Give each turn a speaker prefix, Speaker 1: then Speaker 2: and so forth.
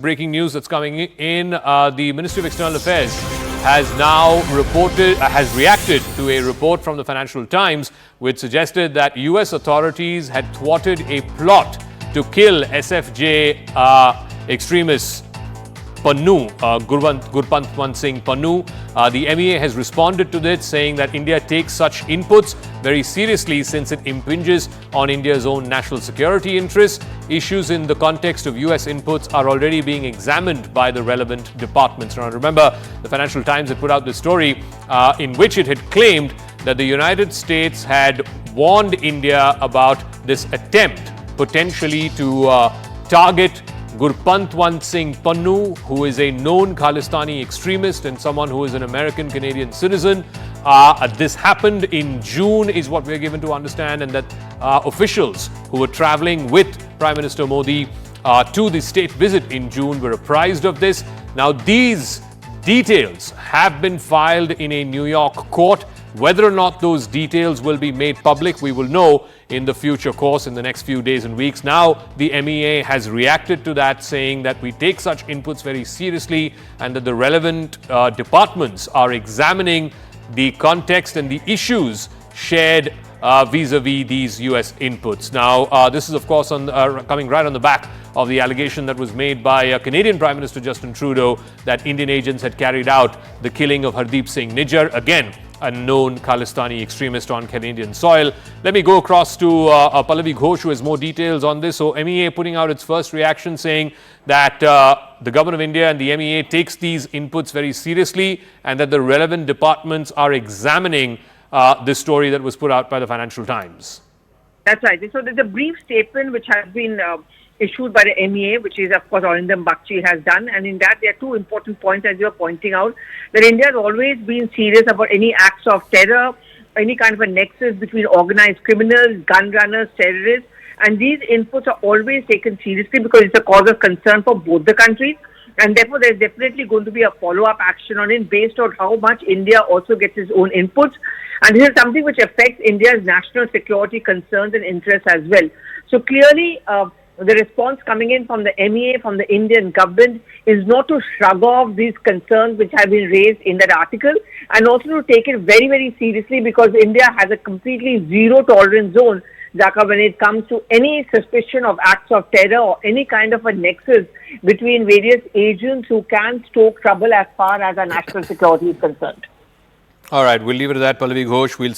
Speaker 1: Breaking news that's coming in, the Ministry of External Affairs has now reacted to a report from the Financial Times which suggested that US authorities had thwarted a plot to kill SFJ extremists Pannu, Gurpatwant Singh Pannu. The MEA has responded to this, saying that India takes such inputs very seriously since it impinges on India's own national security interests. Issues in the context of US inputs are already being examined by the relevant departments. Now, remember, the Financial Times had put out this story in which it had claimed that the United States had warned India about this attempt potentially to target Gurpatwant Singh Pannu, who is a known Khalistani extremist and someone who is an American-Canadian citizen. This happened in June, is what we're given to understand, and that officials who were traveling with Prime Minister Modi to the state visit in June were apprised of this. Now, these details have been filed in a New York court. Whether or not those details will be made public, we will know in the future course, in the next few days and weeks. Now, the MEA has reacted to that, saying that we take such inputs very seriously and that the relevant departments are examining the context and the issues shared vis-a-vis these US inputs. Now, this is, of course, coming right on the back of the allegation that was made by Canadian Prime Minister Justin Trudeau that Indian agents had carried out the killing of Hardeep Singh Nijjar, again, a known Khalistani extremist on Canadian soil. Let me go across to Pallavi Ghosh, who has more details on this. So, MEA putting out its first reaction, saying that the Government of India and the MEA takes these inputs very seriously and that the relevant departments are examining this story that was put out by the Financial Times.
Speaker 2: That's right. So there's a brief statement which has been issued by the MEA, which is, of course, Arindam Bakshi has done. And in that, there are two important points, as you are pointing out, that India has always been serious about any acts of terror, any kind of a nexus between organized criminals, gun runners, terrorists. And these inputs are always taken seriously because it's a cause of concern for both the countries. And therefore, there's definitely going to be a follow-up action on it based on how much India also gets its own inputs. And this is something which affects India's national security concerns and interests as well. So clearly, the response coming in from the MEA, from the Indian government, is not to shrug off these concerns which have been raised in that article, and also to take it very, very seriously, because India has a completely zero tolerance zone, Zaka, when it comes to any suspicion of acts of terror or any kind of a nexus between various agents who can stoke trouble as far as our national security is concerned.
Speaker 1: All right, we'll leave it at that, Pallavi Ghosh. We'll